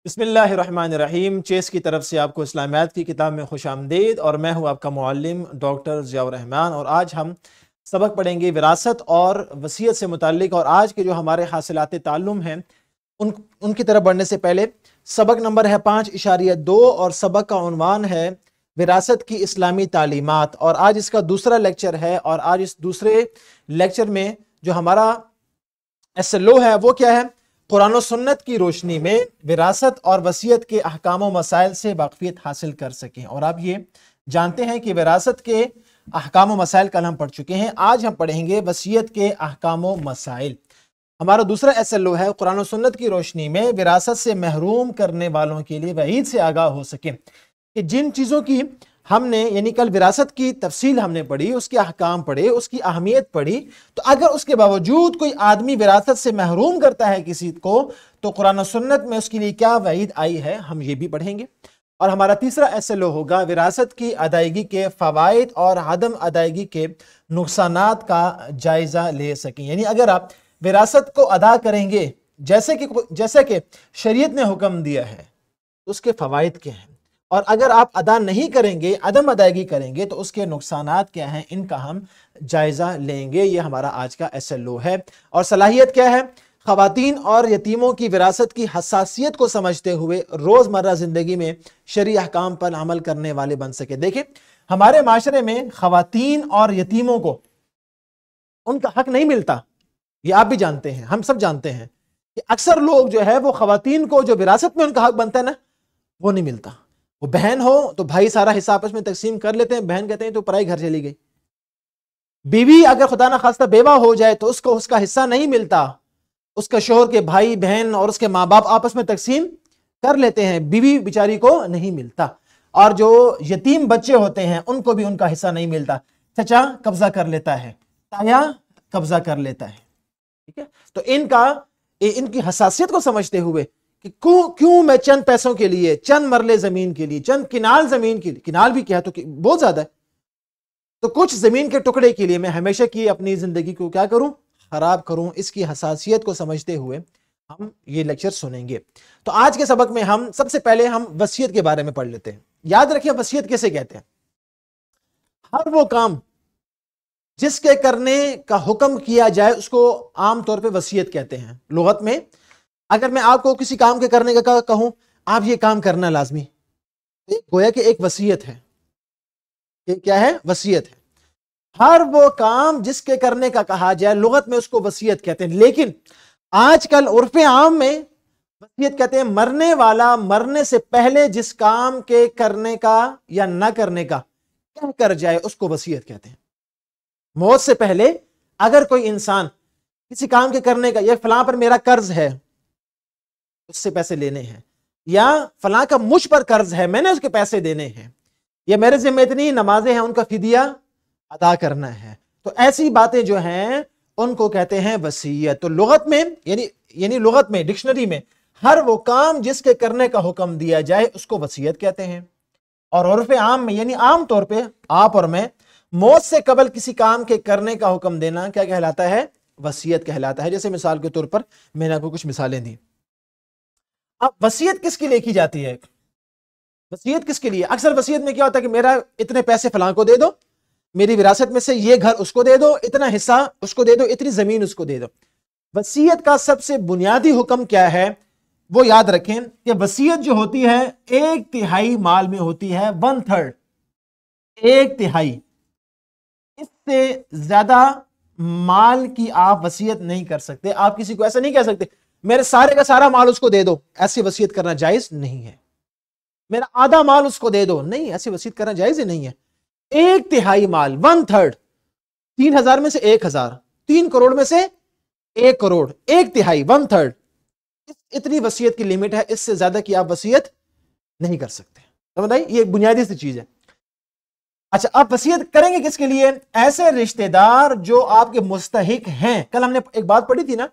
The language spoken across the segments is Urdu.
بسم اللہ الرحمن الرحیم۔ چیس کی طرف سے آپ کو اسلامیات کی کتاب میں خوش آمدید، اور میں ہوں آپ کا معلم ڈاکٹر ضیاء الرحمن۔ اور آج ہم سبق پڑھیں گے وراثت اور وصیت سے متعلق، اور آج کے جو ہمارے حاصلات تعلم ہیں ان کی طرف بڑھنے سے پہلے سبق نمبر ہے 5.2 اور سبق کا عنوان ہے وراثت کی اسلامی تعلیمات، اور آج اس کا دوسرا لیکچر ہے۔ اور آج اس دوسرے لیکچر میں جو ہمارا SLO ہے وہ کیا ہے؟ قرآن و سنت کی روشنی میں وراثت اور وصیت کے احکام و مسائل سے واقفیت حاصل کر سکیں۔ اور آپ یہ جانتے ہیں کہ وراثت کے احکام و مسائل کل ہم پڑھ چکے ہیں، آج ہم پڑھیں گے وصیت کے احکام و مسائل۔ ہمارا دوسرا SLO ہے قرآن و سنت کی روشنی میں وراثت سے محروم کرنے والوں کے لیے وعید سے آگاہ ہو سکیں، کہ جن چیزوں کی ہم نے یعنی کل وراثت کی تفصیل ہم نے پڑھی، اس کے احکام پڑھے، اس کی اہمیت پڑھی، تو اگر اس کے باوجود کوئی آدمی وراثت سے محروم کرتا ہے کسی کو، تو قرآن و سنت میں اس کے لیے کیا وعید آئی ہے ہم یہ بھی پڑھیں گے۔ اور ہمارا تیسرا SLO ہوگا وراثت کی ادائیگی کے فوائد اور عدم ادائیگی کے نقصانات کا جائزہ لے سکیں، یعنی اگر آپ وراثت کو ادا کریں گے جیسے کہ شریعت نے حکم دیا ہے تو اس کے فوائد کیا ہیں، اور اگر آپ ادا نہیں کریں گے، عدم ادائیگی کریں گے، تو اس کے نقصانات کیا ہیں، ان کا ہم جائزہ لیں گے۔ یہ ہمارا آج کا SLO ہے۔ اور صلاحیت کیا ہے؟ خواتین اور یتیموں کی وراثت کی حساسیت کو سمجھتے ہوئے روزمرہ زندگی میں شرعی احکام پر عمل کرنے والے بن سکے۔ دیکھیں، ہمارے معاشرے میں خواتین اور یتیموں کو ان کا حق نہیں ملتا، یہ آپ بھی جانتے ہیں، ہم سب جانتے ہیں کہ اکثر لوگ جو ہے وہ خواتین کو جو وراثت میں ان کا حق بنتا ہے نا، وہ نہیں ملتا۔ وہ بہن ہو تو بھائی سارا حصہ آپس میں تقسیم کر لیتے ہیں، بہن کہتے ہیں تو پرائی گھر چلی گئی۔ بیوی اگر خدا نہ خواستہ بیوہ ہو جائے تو اس کو اس کا حصہ نہیں ملتا، اس کا شوہر کے بھائی بہن اور اس کے ماں باپ آپس میں تقسیم کر لیتے ہیں، بیوی بیچاری کو نہیں ملتا۔ اور جو یتیم بچے ہوتے ہیں ان کو بھی ان کا حصہ نہیں ملتا، چچا قبضہ کر لیتا ہے، تایا قبضہ کر لیتا ہے، ٹھیک ہے؟ تو ان کی حساسیت کو سمجھتے ہوئے کہ کیوں میں چند پیسوں کے لیے، چند مرلے زمین کے لیے، چند کنال زمین کے لیے، کنال بھی کیا ہے تو بہت زیادہ ہے، تو کچھ زمین کے ٹکڑے کے لیے میں ہمیشہ کی اپنی زندگی کو کیا کروں، خراب کروں۔ اس کی حساسیت کو سمجھتے ہوئے ہم یہ لیکچر سنیں گے۔ تو آج کے سبق میں ہم سب سے پہلے ہم وصیت کے بارے میں پڑھ لیتے ہیں۔ یاد رکھیں وصیت کیسے کہتے ہیں؟ ہر وہ کام جس کے کرنے کا حکم کیا جائے اس کو عام طور پہ وصیت کہتے ہیں۔ لغت میں اگر میں آپ کو کسی کام کے کرنے کا کہوں، آپ یہ کام کرنا لازمی، گویا کہ ایک وصیت ہے۔ یہ کیا ہے؟ وصیت ہے۔ ہر وہ کام جس کے کرنے کا کہا جائے لغت میں اس کو وصیت کہتے ہیں، لیکن آج کل عرف عام میں وصیت کہتے ہیں مرنے والا مرنے سے پہلے جس کام کے کرنے کا یا نہ کرنے کا کہہ کر جائے اس کو وصیت کہتے ہیں۔ موت سے پہلے اگر کوئی انسان کسی کام کے کرنے کا، یا فلاں پر میرا قرض ہے اس سے پیسے لینے ہیں، یا فلاں کا مجھ پر قرض ہے میں نے اس کے پیسے دینے ہیں، یا میرے ذمہ اتنی نمازیں ہیں ان کا فدیہ ادا کرنا ہے، تو ایسی باتیں جو ہیں ان کو کہتے ہیں وصیت۔ تو لغت میں یعنی لغت میں ڈکشنری میں ہر وہ کام جس کے کرنے کا حکم دیا جائے اس کو وصیت کہتے ہیں۔ اور عرف عام میں یعنی عام طور پہ آپ اور میں موت سے قبل کسی کام کے کرنے کا حکم دینا کیا کہلاتا ہے؟ وصیت کہلاتا ہے۔ جیسے مثال کے طور پر میں نے آپ کو کچھ مثالیں دی۔ اب وصیت کس کے لیے کی جاتی ہے؟ وصیت کس کے لیے؟ اکثر وصیت میں کیا ہوتا ہے کہ میرا اتنے پیسے فلاں کو دے دو، میری وراثت میں سے یہ گھر اس کو دے دو، اتنا حصہ اس کو دے دو، اتنی زمین اس کو دے دو۔ وصیت کا سب سے بنیادی حکم کیا ہے وہ یاد رکھیں کہ وصیت جو ہوتی ہے 1/3 مال میں ہوتی ہے، 1/3، 1/3۔ اس سے زیادہ مال کی آپ وصیت نہیں کر سکتے۔ آپ کسی کو ایسا نہیں کہہ سکتے میرے سارے کا سارا مال اس کو دے دو، ایسی وصیت کرنا جائز نہیں ہے۔ میرا آدھا مال اس کو دے دو، نہیں، ایسی وصیت کرنا جائز ہی نہیں ہے۔ 1/3 مال، 1/3، 3,000 میں سے 1,000، 3 کروڑ میں سے 1 کروڑ، 1/3، 1/3، اتنی وصیت کی لمٹ ہے، اس سے زیادہ کی آپ وصیت نہیں کر سکتے۔ سمجھ آئی؟ یہ ایک بنیادی سی چیز ہے۔ اچھا، آپ وصیت کریں گے کس کے لیے؟ ایسے رشتہ دار جو آپ کے مستحق ہیں۔ کل ہم نے ایک بات پڑھی تھی نا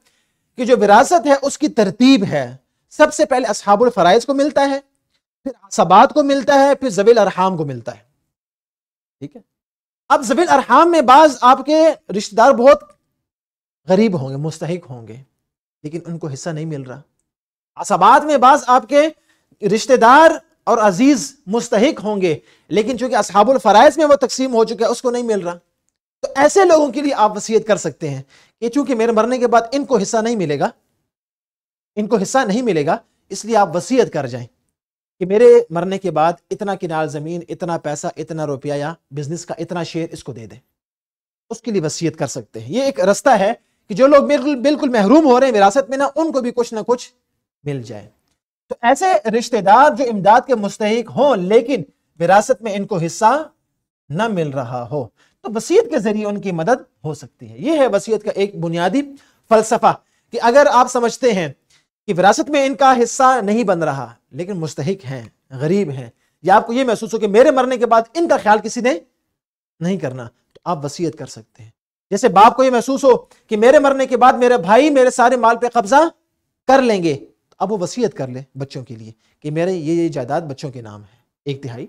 کہ جو وراثت ہے اس کی ترتیب ہے، سب سے پہلے اصحاب الفرائض کو ملتا ہے، پھر عصبات کو ملتا ہے، پھر ذوی الارحام کو ملتا ہے، ٹھیک ہے؟ اب ذوی الارحام میں بعض آپ کے رشتہ دار بہت غریب ہوں گے، مستحق ہوں گے، لیکن ان کو حصہ نہیں مل رہا۔ عصبات میں بعض آپ کے رشتہ دار اور عزیز مستحق ہوں گے، لیکن چونکہ اصحاب الفرائض میں وہ تقسیم ہو چکا ہے، اس کو نہیں مل رہا، تو ایسے لوگوں کے لیے آپ وصیت کر سکتے ہیں کہ چونکہ میرے مرنے کے بعد ان کو حصہ نہیں ملے گا، ان کو حصہ نہیں ملے گا، اس لیے آپ وصیت کر جائیں کہ میرے مرنے کے بعد اتنا کنال زمین، اتنا پیسہ، اتنا روپیہ یا بزنس کا اتنا شیئر اس کو دے دیں، اس کے لیے وصیت کر سکتے ہیں۔ یہ ایک رستہ ہے کہ جو لوگ بالکل محروم ہو رہے ہیں وراثت میں، نہ ان کو بھی کچھ نہ کچھ مل جائے۔ تو ایسے رشتہ دار جو امداد کے مستحق ہوں لیکن وراثت میں ان کو حصہ نہ مل رہا ہو، تو وصیت کے ذریعے ان کی مدد ہو سکتی ہے۔ یہ ہے وصیت کا ایک بنیادی فلسفہ کہ اگر آپ سمجھتے ہیں کہ وراثت میں ان کا حصہ نہیں بن رہا لیکن مستحق ہیں، غریب ہیں، یا آپ کو یہ محسوس ہو کہ میرے مرنے کے بعد ان کا خیال کسی نے نہیں کرنا، تو آپ وصیت کر سکتے ہیں۔ جیسے باپ کو یہ محسوس ہو کہ میرے مرنے کے بعد میرے بھائی میرے سارے مال پہ قبضہ کر لیں گے، تو اب وہ وصیت کر لے بچوں کے لیے کہ میرے یہ جائیداد بچوں کے نام ہے، 1/3۔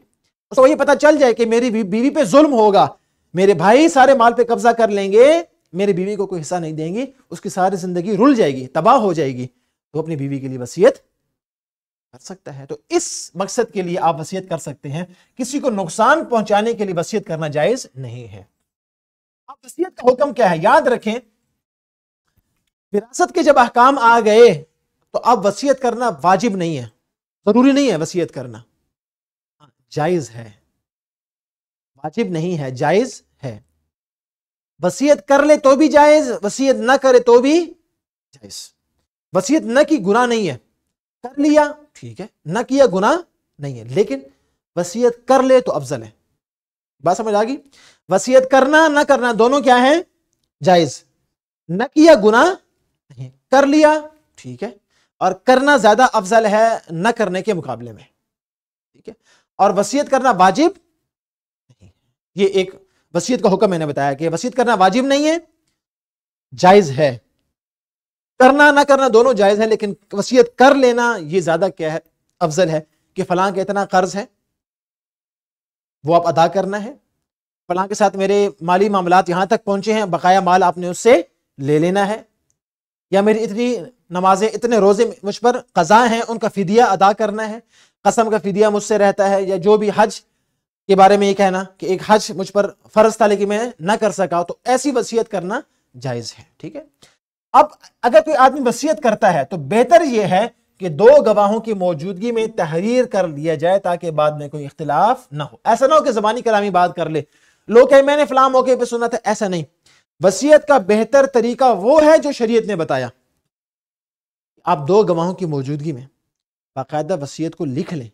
اس کو یہ پتہ چل جائے کہ میری بیوی پہ ظلم ہوگا، میرے بھائی سارے مال پہ قبضہ کر لیں گے، میری بیوی کو کوئی حصہ نہیں دیں گے، اس کی ساری زندگی رل جائے گی، تباہ ہو جائے گی، تو اپنی بیوی کے لیے وصیت کر سکتا ہے۔ تو اس مقصد کے لیے آپ وصیت کر سکتے ہیں، کسی کو نقصان پہنچانے کے لیے وصیت کرنا جائز نہیں ہے۔ اب وصیت کا حکم کیا ہے؟ یاد رکھیں، وراثت کے جب احکام آ گئے تو اب وصیت کرنا واجب نہیں ہے، ضروری نہیں ہے وصیت کرنا، جائز ہے، واجب نہیں ہے، جائز ہے۔ وصیت کر لے تو بھی جائز، وصیت نہ کرے تو بھی جائز۔ وصیت نہ کی گناہ نہیں ہے، کر لیا ٹھیک ہے، نہ کیا گناہ نہیں ہے، لیکن وصیت کر لے تو افضل ہے۔ بات سمجھ آ گئی؟ وصیت کرنا نہ کرنا دونوں کیا ہیں؟ جائز۔ نہ کیا گناہ نہیں، کر لیا ٹھیک ہے، اور کرنا زیادہ افضل ہے نہ کرنے کے مقابلے میں، ٹھیک ہے۔ اور وصیت کرنا واجب نہیں، یہ ایک وصیت کا حکم میں نے بتایا کہ وصیت کرنا واجب نہیں ہے، جائز ہے۔ کرنا نہ کرنا دونوں جائز ہے، لیکن وصیت کر لینا یہ زیادہ کیا ہے؟ افضل ہے کہ فلاں کا اتنا قرض ہے، وہ آپ ادا کرنا ہے، فلاں کے ساتھ میرے مالی معاملات یہاں تک پہنچے ہیں، بقایا مال آپ نے اس سے لے لینا ہے، یا میری اتنی نمازیں، اتنے روزے مجھ پر قضا ہیں، ان کا فدیہ ادا کرنا ہے، قسم کا فدیہ مجھ سے رہتا ہے، یا جو بھی حج کے بارے میں یہ کہنا کہ ایک حج مجھ پر فرض تھا لیکن میں نہ کر سکا، تو ایسی وصیت کرنا جائز ہے، ٹھیک ہے۔ اب اگر کوئی آدمی وصیت کرتا ہے تو بہتر یہ ہے کہ 2 گواہوں کی موجودگی میں تحریر کر لیا جائے تاکہ بعد میں کوئی اختلاف نہ ہو۔ ایسا نہ ہو کہ زبانی کلامی بات کر لے، لوگ کہیں میں نے فلاں موقع پہ سنا تھا، ایسا نہیں۔ وصیت کا بہتر طریقہ وہ ہے جو شریعت نے بتایا، آپ 2 گواہوں کی موجودگی میں باقاعدہ وصیت کو لکھ لیں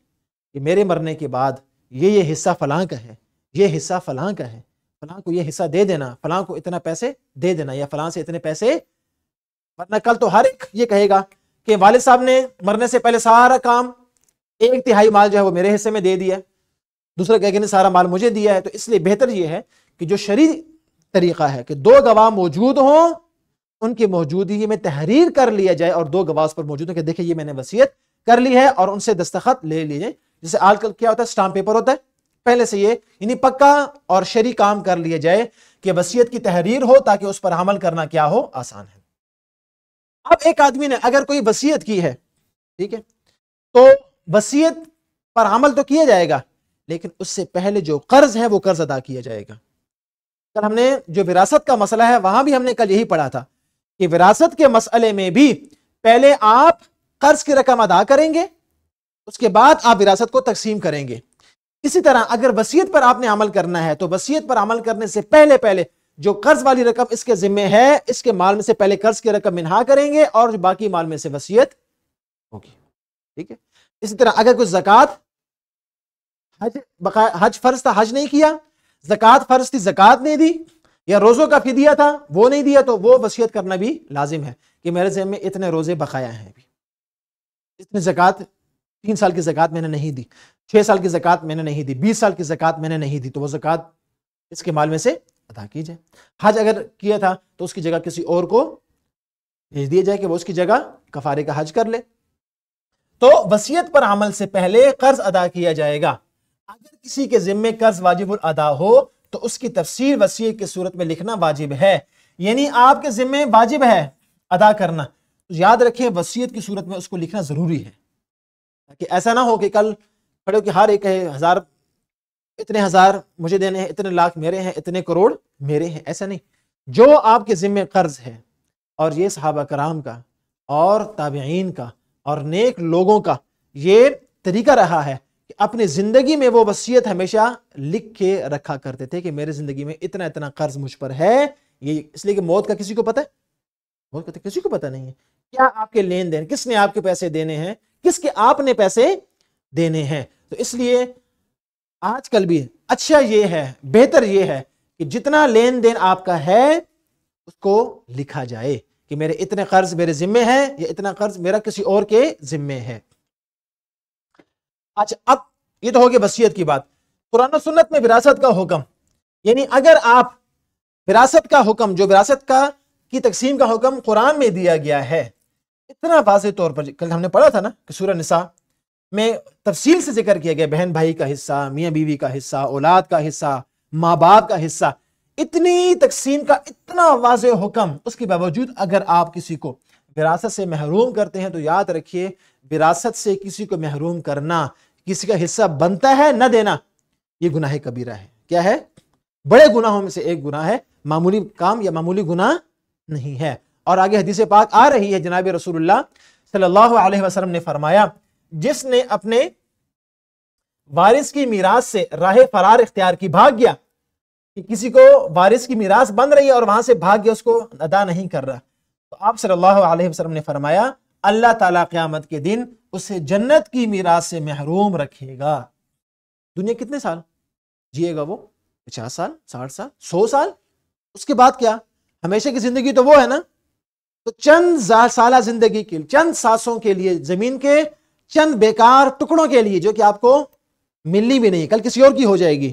کہ میرے مرنے کے بعد یہ حصہ فلاں کا ہے، یہ حصہ فلاں کا ہے، فلاں کو یہ حصہ دے دینا، فلاں کو اتنا پیسے دے دینا، یا فلاں سے اتنے پیسے، ورنہ کل تو ہر ایک یہ کہے گا کہ والد صاحب نے مرنے سے پہلے سارا کام 1/3 مال جو ہے وہ میرے حصے میں دے دیا، دوسرا کہے گا سارا مال مجھے دیا ہے۔ تو اس لیے بہتر یہ ہے کہ جو شرعی طریقہ ہے کہ 2 گواہ موجود ہوں، ان کی موجودگی میں تحریر کر لیا جائے اور 2 گواہ پر موجود ہوں کہ دیکھیں یہ میں نے وصیت کر لی ہے، اور ان سے دستخط لے لیجئے۔ جیسے آج کل کیا ہوتا ہے، اسٹامپ پیپر ہوتا ہے، پہلے سے یہ یعنی پکا اور شرعی کام کر لیا جائے کہ وصیت کی تحریر ہو تاکہ اس پر عمل کرنا کیا ہو؟ آسان ہے۔ اب ایک آدمی نے اگر کوئی وصیت کی ہے، ٹھیک ہے، تو وصیت پر عمل تو کیا جائے گا، لیکن اس سے پہلے جو قرض ہے وہ قرض ادا کیا جائے گا۔ کل ہم نے جو وراثت کا مسئلہ ہے وہاں بھی ہم نے کل یہی پڑھا تھا کہ وراثت کے مسئلے میں بھی پہلے آپ قرض کی رقم ادا کریں گے، اس کے بعد آپ وراثت کو تقسیم کریں گے۔ اسی طرح اگر وصیت پر آپ نے عمل کرنا ہے تو وصیت پر عمل کرنے سے پہلے جو قرض والی رقم اس کے ذمہ ہے، اس کے مال میں سے پہلے قرض کی رقم منہا کریں گے اور باقی مال میں سے وصیت ہوگی، ٹھیک ہے۔ اسی طرح اگر کوئی زکوٰۃ، حج فرض تھا، حج نہیں کیا، زکوٰۃ فرض تھی، زکوٰۃ نہیں دی، یا روزوں کا فدیہ تھا وہ نہیں دیا، تو وہ وصیت کرنا بھی لازم ہے کہ میرے ذمہ میں اتنے روزے بقایا ہیں، ابھی اتنے زکوٰۃ، 3 سال کی زکوٰۃ میں نے نہیں دی، 6 سال کی زکوٰۃ میں نے نہیں دی، 20 سال کی زکوٰۃ میں نے نہیں دی، تو وہ زکوٰۃ اس کے مال میں سے ادا کی جائے۔ حج اگر کیا تھا تو اس کی جگہ کسی اور کو بھیج دیا جائے کہ وہ اس کی جگہ کفارے کا حج کر لے۔ تو وصیت پر عمل سے پہلے قرض ادا کیا جائے گا۔ اگر کسی کے ذمے قرض واجب الادا ہو تو اس کی تفصیل وصیت کی صورت میں لکھنا واجب ہے، یعنی آپ کے ذمے واجب ہے ادا کرنا، یاد رکھیں وصیت کی صورت میں اس کو لکھنا ضروری ہے، تاکہ ایسا نہ ہو کہ کل کھڑے ہو کہ ہر ایک کہے ہزار، اتنے ہزار مجھے دینے ہیں، اتنے لاکھ میرے ہیں، اتنے کروڑ میرے ہیں. ایسا نہیں. جو آپ کے ذمہ قرض ہے، اور یہ صحابہ کرام کا اور تابعین کا اور نیک لوگوں کا یہ طریقہ رہا ہے کہ اپنی زندگی میں وہ وصیت ہمیشہ لکھ کے رکھا کرتے تھے کہ میرے زندگی میں اتنا اتنا قرض مجھ پر ہے. یہ اس لیے کہ موت کا کسی کو پتہ ہے؟ موت کا کسی کو پتہ نہیں ہے. کیا آپ کے لین دین، کس نے آپ کے پیسے دینے ہیں، کس کے آپ نے پیسے دینے ہیں. تو اس لیے آج کل بھی اچھا یہ ہے، بہتر یہ ہے کہ جتنا لین دین آپ کا ہے اس کو لکھا جائے کہ میرے اتنے قرض میرے ذمے ہیں یا اتنا قرض میرا کسی اور کے ذمے ہے. اچھا، اب یہ تو ہو گیا وصیت کی بات. قرآن و سنت میں وراثت کا حکم، یعنی اگر آپ وراثت کا حکم، جو وراثت کا کی تقسیم کا حکم قرآن میں دیا گیا ہے، اتنا واضح طور پر کل ہم نے پڑھا تھا نا کہ سورہ نساء میں تفصیل سے ذکر کیا گیا، بہن بھائی کا حصہ، میاں بیوی کا حصہ، اولاد کا حصہ، ماں باپ کا حصہ، اتنی تقسیم کا اتنا واضح حکم. اس کے باوجود اگر آپ کسی کو وراثت سے محروم کرتے ہیں تو یاد رکھیے وراثت سے کسی کو محروم کرنا، کسی کا حصہ بنتا ہے نہ دینا، یہ گناہ کبیرہ ہے. کیا ہے؟ بڑے گناہوں میں سے ایک گناہ ہے، معمولی کام یا معمولی گناہ نہیں ہے. اور آگے حدیث پاک آ رہی ہے، جناب رسول اللہ صلی اللہ علیہ وسلم نے فرمایا جس نے اپنے وارث کی میراث سے راہ فرار اختیار کی، بھاگ گیا، کہ کسی کو وارث کی میراث بن رہی ہے اور وہاں سے بھاگ گیا، اس کو ادا نہیں کر رہا، تو آپ صلی اللہ علیہ وسلم نے فرمایا اللہ تعالیٰ قیامت کے دن اسے جنت کی میراث سے محروم رکھے گا. دنیا کتنے سال جیے گا وہ؟ 50 سال، 60 سال، 100 سال. اس کے بعد کیا؟ ہمیشہ کی زندگی تو وہ ہے نا. تو چند سالہ زندگی کے، چند سانسوں کے لیے، زمین کے چند بیکار ٹکڑوں کے لیے جو کہ آپ کو ملنی بھی نہیں، کل کسی اور کی ہو جائے گی،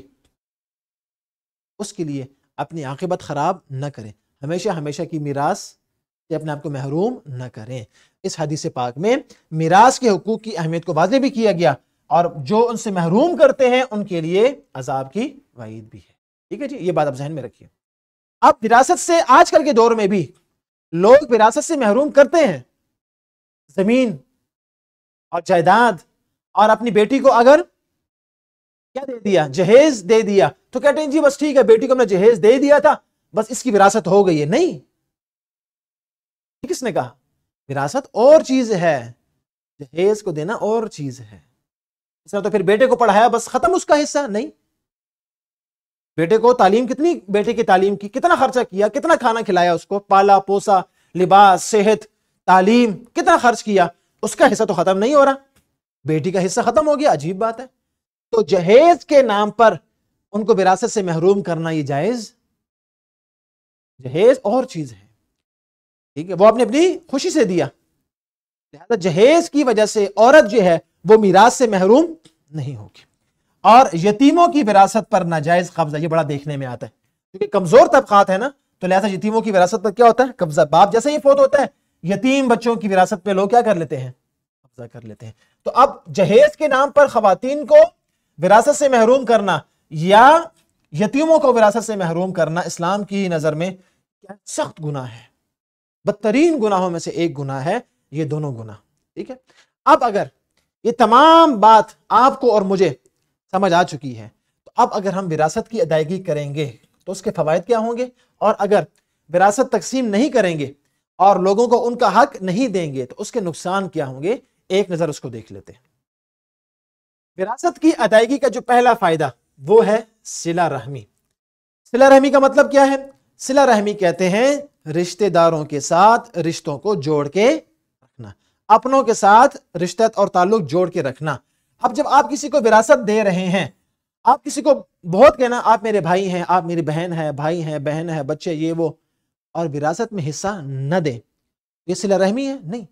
اس کے لیے اپنی عاقبت خراب نہ کریں. ہمیشہ ہمیشہ کی میراث سے اپنے آپ کو محروم نہ کریں. اس حدیث پاک میں میراث کے حقوق کی اہمیت کو واضح بھی کیا گیا، اور جو ان سے محروم کرتے ہیں ان کے لیے عذاب کی وعید بھی ہے. ٹھیک ہے جی، یہ بات آپ ذہن میں رکھیے. اب وراثت سے آج کل کے دور میں بھی لوگ وراثت سے محروم کرتے ہیں، زمین اور جائیداد، اور اپنی بیٹی کو اگر کیا دے دیا، جہیز دے دیا، تو کہتے ہیں جی بس ٹھیک ہے، بیٹی کو ہم نے جہیز دے دیا تھا، بس اس کی وراثت ہو گئی ہے. نہیں، کس نے کہا؟ وراثت اور چیز ہے، جہیز کو دینا اور چیز ہے. اس طرح تو پھر بیٹے کو پڑھایا بس ختم اس کا حصہ نہیں. بیٹے کو تعلیم، کتنی بیٹے کی تعلیم کی، کتنا خرچہ کیا، کتنا کھانا کھلایا، اس کو پالا پوسا، لباس، صحت، تعلیم، کتنا خرچ کیا، اس کا حصہ تو ختم نہیں ہو رہا. بیٹی کا حصہ ختم ہو گیا، عجیب بات ہے. تو جہیز کے نام پر ان کو وراثت سے محروم کرنا یہ جائز؟ جہیز اور چیز ہے، ٹھیک ہے، وہ آپ نے اپنی خوشی سے دیا، لہذا جہیز کی وجہ سے عورت جو ہے وہ میراث سے محروم نہیں ہوگی. اور یتیموں کی وراثت پر ناجائز قبضہ، یہ بڑا دیکھنے میں آتا ہے کیونکہ کمزور طبقات ہے نا، تو لہذا یتیموں کی وراثت پر کیا ہوتا ہے؟ قبضہ. باپ جیسے ہی فوت ہوتا ہے یتیم بچوں کی وراثت پہ لوگ کیا کر لیتے ہیں؟ قبضہ کر لیتے ہیں. تو اب جہیز کے نام پر خواتین کو وراثت سے محروم کرنا یا یتیموں کو وراثت سے محروم کرنا اسلام کی نظر میں سخت گناہ ہے، بدترین گناہوں میں سے ایک گناہ ہے یہ دونوں گناہ. ٹھیک ہے، اب اگر یہ تمام بات آپ کو اور مجھے سمجھ آ چکی ہے، تو اب اگر ہم وراثت کی ادائیگی کریں گے تو اس کے فوائد کیا ہوں گے، اور اگر وراثت تقسیم نہیں کریں گے اور لوگوں کو ان کا حق نہیں دیں گے تو اس کے نقصان کیا ہوں گے. ایک نظر اس کو دیکھ لیتے ہیں. وراثت کی ادائیگی کا جو پہلا فائدہ وہ ہے صلہ رحمی. صلہ رحمی کا مطلب کیا ہے؟ صلہ رحمی کہتے ہیں رشتہ داروں کے ساتھ رشتوں کو جوڑ کے رکھنا، اپنوں کے ساتھ رشتہ اور تعلق جوڑ کے رکھنا. اب جب آپ کسی کو وراثت دے رہے ہیں، آپ کسی کو بہت کہنا آپ میرے بھائی ہیں، آپ میری بہن ہے، بھائی ہیں، بہن ہے، بچے، یہ وہ، اور وراثت میں حصہ نہ دیں، یہ صلہ رحمی ہے؟ نہیں،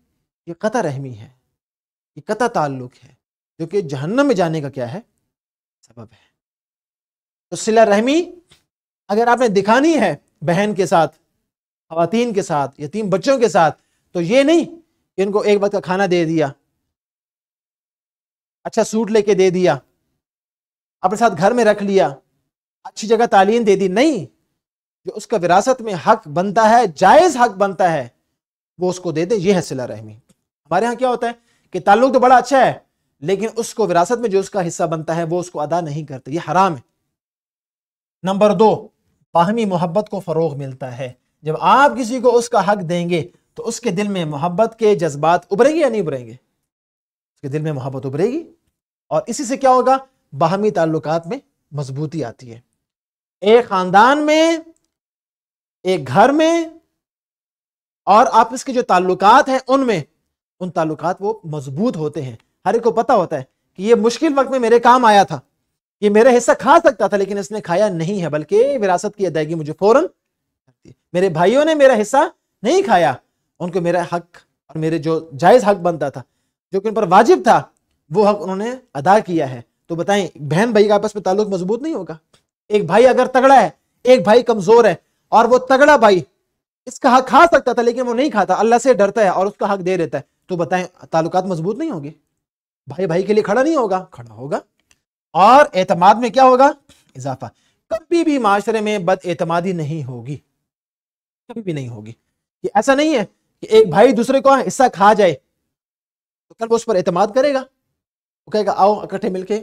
یہ قطع رحمی ہے، یہ قطع تعلق ہے، جو کہ جہنم میں جانے کا کیا ہے؟ سبب ہے. تو صلہ رحمی اگر آپ نے دکھانی ہے بہن کے ساتھ، خواتین کے ساتھ، یتیم بچوں کے ساتھ، تو یہ نہیں کہ ان کو ایک وقت کا کھانا دے دیا، اچھا سوٹ لے کے دے دیا، اپنے ساتھ گھر میں رکھ لیا، اچھی جگہ تعلیم دے دی. نہیں، جو اس کا وراثت میں حق بنتا ہے، جائز حق بنتا ہے، وہ اس کو دے دے، یہ ہے صلہ رحمی۔ ہمارے ہاں کیا ہوتا ہے کہ تعلق تو بڑا اچھا ہے لیکن اس کو وراثت میں جو اس کا حصہ بنتا ہے وہ اس کو ادا نہیں کرتے، یہ حرام ہے۔ نمبر 2، باہمی محبت کو فروغ ملتا ہے۔ جب آپ کسی کو اس کا حق دیں گے تو اس کے دل میں محبت کے جذبات ابھریں گے یا نہیں ابھریں گے؟ اس کے دل میں محبت ابھرے گی، اور اسی سے کیا ہوگا؟ باہمی تعلقات میں مضبوطی آتی ہے۔ ایک خاندان میں، ایک گھر میں، اور آپس کے جو تعلقات ہیں ان تعلقات وہ مضبوط ہوتے ہیں۔ ہر ایک کو پتہ ہوتا ہے کہ یہ مشکل وقت میں میرے کام آیا تھا، یہ میرا حصہ کھا سکتا تھا لیکن اس نے کھایا نہیں ہے، بلکہ وراثت کی ادائیگی مجھے فوراً، میرے بھائیوں نے میرا حصہ نہیں کھایا، ان کو میرا حق اور میرے جو جائز حق بنتا تھا، جو کہ ان پر واجب تھا، وہ حق انہوں نے ادا کیا ہے۔ تو بتائیں بہن بھائی کا آپس میں تعلق مضبوط نہیں ہوگا؟ ایک بھائی اگر تگڑا ہے، ایک بھائی کمزور ہے، اور وہ تگڑا بھائی اس کا حق کھا سکتا تھا لیکن وہ نہیں کھاتا، اللہ سے ڈرتا ہے اور اس کا حق دے دیتا ہے، تو بتائیں تعلقات مضبوط نہیں ہوگے؟ بھائی بھائی کے لیے کھڑا نہیں ہوگا؟ کھڑا ہوگا۔ اور اعتماد میں کیا ہوگا؟ اضافہ۔ کبھی بھی معاشرے میں بد اعتمادی نہیں ہوگی، کبھی بھی نہیں ہوگی۔ یہ ایسا نہیں ہے کہ ایک بھائی دوسرے کو حصہ کھا جائے تو کل وہ اس پر اعتماد کرے گا، وہ کہے گا آؤ اکٹھے مل کے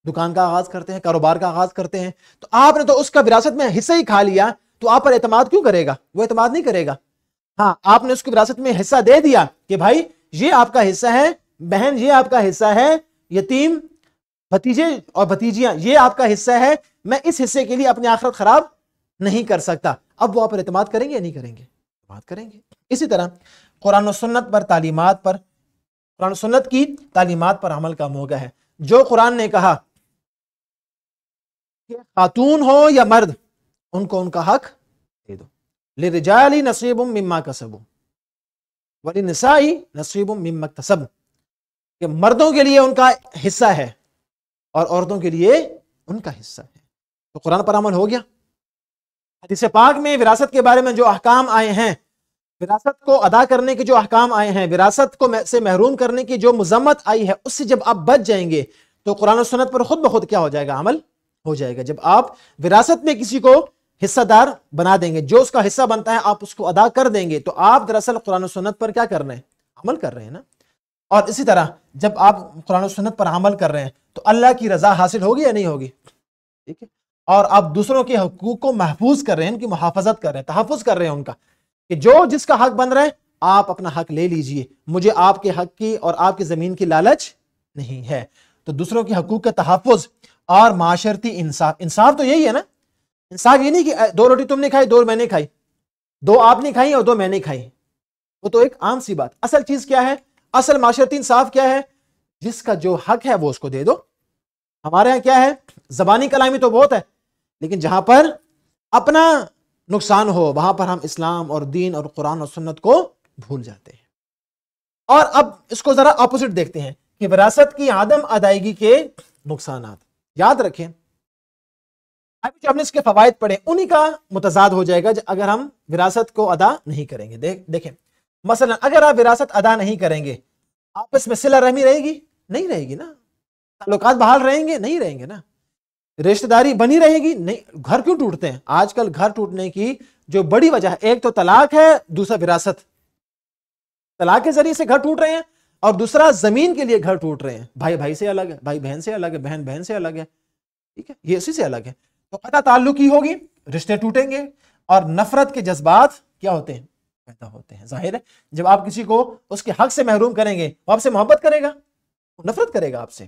دکان کا آغاز کرتے ہیں، کاروبار کا آغاز کرتے ہیں۔ تو آپ نے تو اس کا وراثت میں حصہ ہی کھا لیا، تو آپ پر اعتماد کیوں کرے گا؟ وہ اعتماد نہیں کرے گا۔ ہاں، آپ نے اس کو وراثت میں حصہ دے دیا کہ بھائی یہ آپ کا حصہ ہے، بہن یہ آپ کا حصہ ہے، یتیم بھتیجے اور بھتیجیاں یہ آپ کا حصہ ہے، میں اس حصے کے لیے اپنی آخرت خراب نہیں کر سکتا۔ اب وہ آپ پر اعتماد کریں گے یا نہیں کریں گے؟ اعتماد کریں گے۔ اسی طرح قرآن و سنت قرآن و سنت کی تعلیمات پر عمل کا موقع ہے۔ جو قرآن نے کہا کہ خاتون ہو یا مرد ان کو ان کا حق دے دو، للرجال نصیب مما کسبوا وللنساء نصیب مما اکتسبن، کہ مردوں کے لیے ان کا حصہ ہے اور عورتوں کے لیے ان کا حصہ ہے۔ تو قرآن پر عمل ہو گیا۔ حدیث پاک میں وراثت کے بارے میں جو احکام آئے ہیں، وراثت کو ادا کرنے کے جو احکام آئے ہیں، وراثت کو سے محروم کرنے کی جو مذمت آئی ہے، اس سے جب آپ بچ جائیں گے تو قرآن و سنت پر خود بخود کیا ہو جائے گا؟ عمل ہو جائے گا۔ جب آپ وراثت میں کسی کو حصہ دار بنا دیں گے، جو اس کا حصہ بنتا ہے آپ اس کو ادا کر دیں گے، تو آپ دراصل قرآن و سنت پر کیا کر رہے ہیں؟ عمل کر رہے ہیں نا۔ اور اسی طرح جب آپ قرآن و سنت پر عمل کر رہے ہیں تو اللہ کی رضا حاصل ہوگی یا نہیں ہوگی؟ ٹھیک ہے۔ اور آپ دوسروں کے حقوق کو محفوظ کر رہے ہیں، ان کی محافظت کر رہے ہیں، تحفظ کر رہے ہیں ان کا، کہ جو جس کا حق بن رہا ہے آپ اپنا حق لے لیجئے، مجھے آپ کے حق کی اور آپ کی زمین کی لالچ نہیں ہے۔ تو دوسروں کے حقوق کا تحفظ اور معاشرتی انصاف، انصاف تو یہی ہے نا۔ انصاف یہ نہیں کہ 2 روٹی تم نے کھائی 2 میں نے کھائی، 2 آپ نے کھائی اور 2 میں نے کھائی، وہ تو ایک عام سی بات۔ اصل چیز کیا ہے؟ اصل معاشرتی انصاف کیا ہے؟ جس کا جو حق ہے وہ اس کو دے دو۔ ہمارے ہاں کیا ہے؟ زبانی کلامی تو بہت ہے لیکن جہاں پر اپنا نقصان ہو وہاں پر ہم اسلام اور دین اور قرآن اور سنت کو بھول جاتے ہیں۔ اور اب اس کو ذرا اپوزٹ دیکھتے ہیں کہ وراثت کی عدم ادائیگی کے نقصانات۔ یاد رکھیں ابھی جو ہم نے اس کے فوائد پڑھے انہی کا متضاد ہو جائے گا اگر ہم وراثت کو ادا نہیں کریں گے۔ دیکھیں مثلا اگر آپ وراثت ادا نہیں کریں گے، آپس میں صلہ رحمی رہے گی؟ نہیں رہے گی نا۔ تعلقات بحال رہیں گے؟ نہیں رہیں گے نا۔ رشتہ داری بنی رہے گی؟ نہیں۔ گھر کیوں ٹوٹتے ہیں؟ آج کل گھر ٹوٹنے کی جو بڑی وجہ ہے، ایک تو طلاق ہے، دوسرا وراثت۔ طلاق کے ذریعے سے گھر ٹوٹ رہے ہیں اور دوسرا زمین کے لیے گھر ٹوٹ رہے ہیں۔ بھائی بھائی سے الگ ہے، بھائی بہن سے الگ ہے، بہن بہن سے الگ ہے، ٹھیک ہے، یہ اسی سے الگ ہے۔ تو قطع تعلق ہی ہوگی، رشتے ٹوٹیں گے اور نفرت کے جذبات کیا ہوتے ہیں؟ پیدا ہوتے ہیں۔ ظاہر ہے جب آپ کسی کو اس کے حق سے محروم کریں گے وہ آپ سے محبت کرے گا، وہ نفرت کرے گا آپ سے۔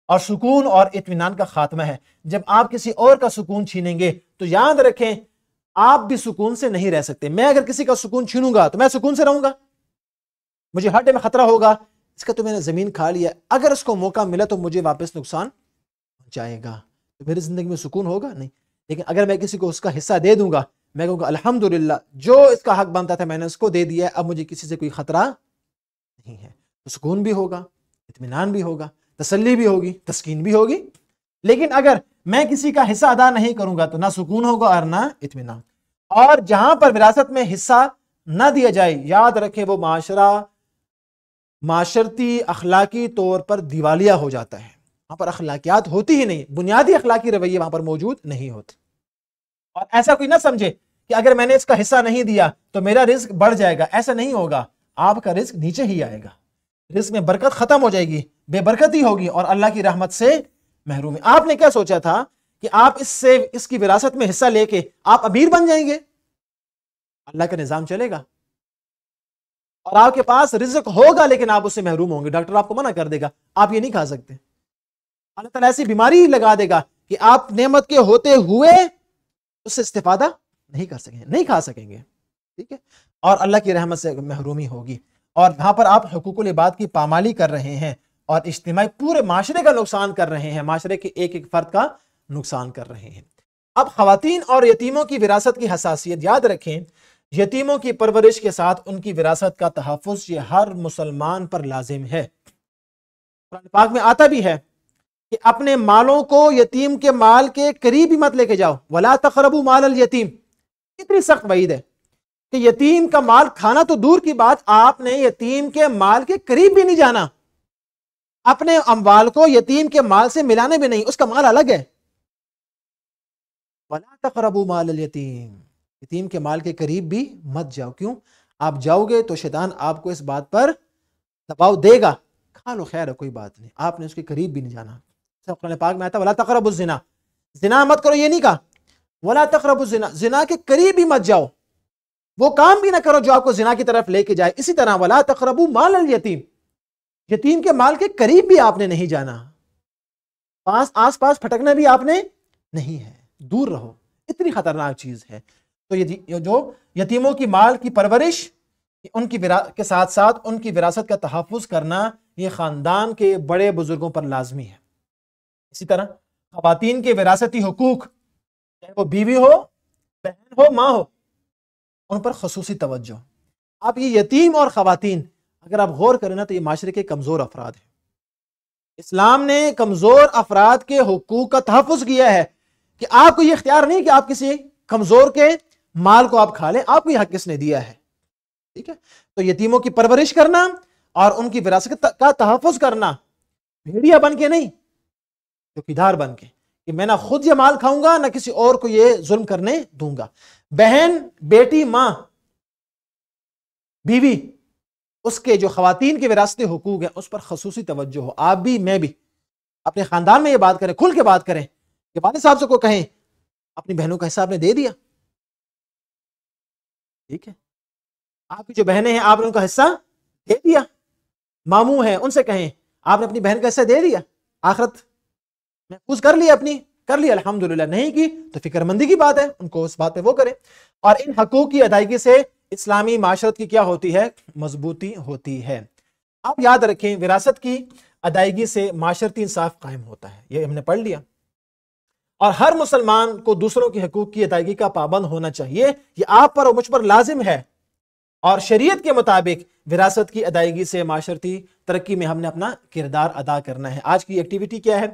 اور سکون اور اطمینان کا خاتمہ ہے۔ جب آپ کسی اور کا سکون چھینیں گے تو یاد رکھیں آپ بھی سکون سے نہیں رہ سکتے۔ میں اگر کسی کا سکون چھینوں گا تو میں سکون سے رہوں گا؟ مجھے ہر ٹائم خطرہ ہوگا اس کا تو میں نے زمین کھا لیا، اگر اس کو موقع ملا تو مجھے واپس نقصان پہنچائے گا، تو میری زندگی میں سکون ہوگا نہیں۔ لیکن اگر میں کسی کو اس کا حصہ دے دوں گا، میں کہوں گا الحمدللہ جو اس کا حق بنتا تھا میں نے اس کو دے دیا ہے، اب مجھے کسی سے کوئی خطرہ نہیں ہے، تو سکون بھی ہوگا، اطمینان بھی ہوگا، تسلی بھی ہوگی، تسکین بھی ہوگی۔ لیکن اگر میں کسی کا حصہ ادا نہیں کروں گا تو نہ سکون ہوگا اور نہ اطمینان۔ اور جہاں پر وراثت میں حصہ نہ دیا جائے، یاد رکھیں وہ معاشرہ معاشرتی اخلاقی طور پر دیوالیہ ہو جاتا ہے، وہاں پر اخلاقیات ہوتی ہی نہیں، بنیادی اخلاقی رویے وہاں پر موجود نہیں ہوتے۔ اور ایسا کوئی نہ سمجھے کہ اگر میں نے اس کا حصہ نہیں دیا تو میرا رزق بڑھ جائے گا. ایسا نہیں ہوگا, آپ کا رزق نیچے ہی آئے گا, رزق میں برکت ختم ہو جائے گی, بے برکتی ہوگی اور اللہ کی رحمت سے محرومی. آپ نے کیا سوچا تھا کہ آپ اس کی وراثت میں حصہ لے کے آپ امیر بن جائیں گے؟ اللہ کا نظام چلے گا اور آپ کے پاس رزق ہوگا لیکن آپ اس سے محروم ہوں گے. ڈاکٹر آپ کو منع کر دے گا, آپ یہ نہیں کھا سکتے. اللہ تعالیٰ ایسی بیماری لگا دے گا کہ آپ نعمت کے ہوتے ہوئے اس سے استفادہ نہیں کر سکیں گے, نہیں کھا سکیں گے. ٹھیک ہے, اور اللہ کی رحمت سے محرومی ہوگی. اور یہاں پر آپ حقوق العباد کی پامالی کر رہے ہیں اور اجتماعی پورے معاشرے کا نقصان کر رہے ہیں, معاشرے کے ایک ایک فرد کا نقصان کر رہے ہیں. اب خواتین اور یتیموں کی وراثت کی حساسیت یاد رکھیں. یتیموں کی پرورش کے ساتھ ان کی وراثت کا تحفظ یہ ہر مسلمان پر لازم ہے. قرآن پاک میں آتا بھی ہے کہ اپنے مالوں کو یتیم کے مال کے قریب ہی مت لے کے جاؤ. وَلَا تَقْرَبُوا مَالَ الْيَتِيمِ. اتنی سخت وعید ہے کہ یتیم کا مال کھانا تو دور کی بات, آپ نے یتیم کے مال کے قریب بھی نہیں جانا. اپنے اموال کو یتیم کے مال سے ملانے بھی نہیں, اس کا مال الگ ہے. وَلَا تَقْرَبُوا مَالَ الْيَتِيمِ. یتیم کے مال کے قریب بھی مت جاؤ. کیوں؟ آپ جاؤ گے تو شیطان آپ کو اس بات پر دباؤ دے گا, کھا لو خیر ہے کوئی بات نہیں, آپ نے اس کے قریب بھی نہیں جانا. قرآن پاک میں آتا ہے وَلَا تَقْرَبُوا الزِّنَا. زنا مت کرو یہ نہیں کہا, وَلَا تَقْرَبُوا الزِّنَا, زنا کے قریب بھی مت جاؤ, وہ کام بھی نہ کرو جو آپ کو زنا کی طرف لے کے جائے. اسی طرح وَلَا تَقْرَبُوا مَالَ الْيَتِيمِ. یتیم کے مال کے قریب بھی آپ نے نہیں جانا, آس پاس پھٹکنا بھی آپ نے نہیں ہے, دور رہو. اتنی خطرناک چیز ہے. تو یہ جو یتیموں کی مال کی پرورش ان کی کے ساتھ ساتھ ان کی وراثت کا تحفظ کرنا یہ خاندان کے بڑے بزرگوں پر لازمی ہے. اسی طرح خواتین کے وراثتی حقوق, چاہے وہ بیوی ہو, بہن ہو, ماں ہو, ان پر خصوصی توجہ. اب یہ یتیم اور خواتین اگر آپ غور کریں نا تو یہ معاشرے کے کمزور افراد ہیں. اسلام نے کمزور افراد کے حقوق کا تحفظ کیا ہے کہ آپ کو یہ اختیار نہیں کہ آپ کسی کمزور کے مال کو آپ کھا لیں, آپ کو یہ حق کس نے دیا ہے. ٹھیک ہے, تو یتیموں کی پرورش کرنا اور ان کی وراثت کا تحفظ کرنا, بھیڑیا بن کے نہیں, چوکیدار بن کے, کہ میں نہ خود یہ مال کھاؤں گا نہ کسی اور کو یہ ظلم کرنے دوں گا. بہن, بیٹی, ماں, بیوی, اس کے جو خواتین کے وراثتی حقوق ہیں اس پر خصوصی توجہ ہو. آپ بھی میں بھی اپنے خاندان میں یہ بات کریں, کھل کے بات کریں کہ والد صاحب سے کو کہیں اپنی بہنوں کا حصہ آپ نے دے دیا. ٹھیک ہے, آپ کی جو بہنیں ہیں آپ نے ان کا حصہ دے دیا. ماموں ہیں ان سے کہیں آپ نے اپنی بہن کا حصہ دے دیا, آخرت محفوظ کر لی, اپنی کر لی, الحمدللہ. نہیں کی تو فکر مندی کی بات ہے, ان کو اس بات پہ وہ کریں. اور ان حقوق کی ادائیگی سے اسلامی معاشرت کی کیا ہوتی ہے؟ مضبوطی ہوتی ہے. آپ یاد رکھیں وراثت کی ادائیگی سے معاشرتی انصاف قائم ہوتا ہے, یہ ہم نے پڑھ لیا. اور ہر مسلمان کو دوسروں کے حقوق کی ادائیگی کا پابند ہونا چاہیے, یہ آپ پر اور مجھ پر لازم ہے. اور شریعت کے مطابق وراثت کی ادائیگی سے معاشرتی ترقی میں ہم نے اپنا کردار ادا کرنا ہے. آج کی ایکٹیویٹی کیا ہے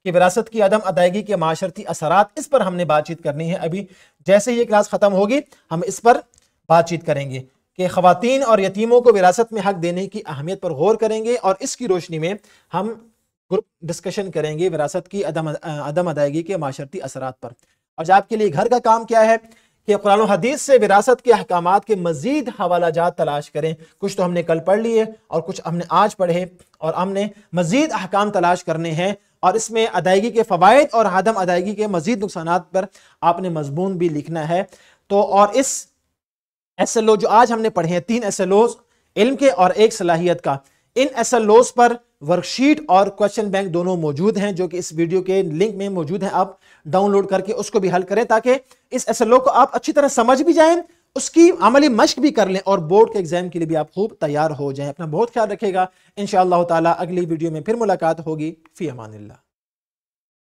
کہ وراثت کی عدم ادائیگی کے معاشرتی اثرات, اس پر ہم نے بات چیت کرنی ہے. ابھی جیسے یہ کلاس ختم ہوگی ہم اس پر بات چیت کریں گے کہ خواتین اور یتیموں کو وراثت میں حق دینے کی اہمیت پر غور کریں گے, اور اس کی روشنی میں ہم گروپ ڈسکشن کریں گے وراثت کی عدم ادائیگی کے معاشرتی اثرات پر. اور آپ کے لیے گھر کا کام کیا ہے کہ قرآن و حدیث سے وراثت کے احکامات کے مزید حوالہ جات تلاش کریں. کچھ تو ہم نے کل پڑھ لیے اور کچھ ہم نے آج پڑھے, اور ہم نے مزید احکام تلاش کرنے ہیں, اور اس میں ادائیگی کے فوائد اور عدم ادائیگی کے مزید نقصانات پر آپ نے مضمون بھی لکھنا ہے. تو اور اس SLO جو آج ہم نے پڑھے ہیں, 3 SLOs علم کے اور ایک صلاحیت کا, ان SLOs پر ورک شیٹ اور کوشچن بینک دونوں موجود ہیں جو کہ اس ویڈیو کے لنک میں موجود ہیں. آپ ڈاؤن لوڈ کر کے اس کو بھی حل کریں تاکہ اس SLO کو آپ اچھی طرح سمجھ بھی جائیں, اس کی عملی مشق بھی کر لیں, اور بورڈ کے ایگزام کے لیے بھی آپ خوب تیار ہو جائیں. اپنا بہت خیال رکھے گا. انشاءاللہ تعالی اگلی ویڈیو میں پھر ملاقات ہوگی. فی امان اللہ.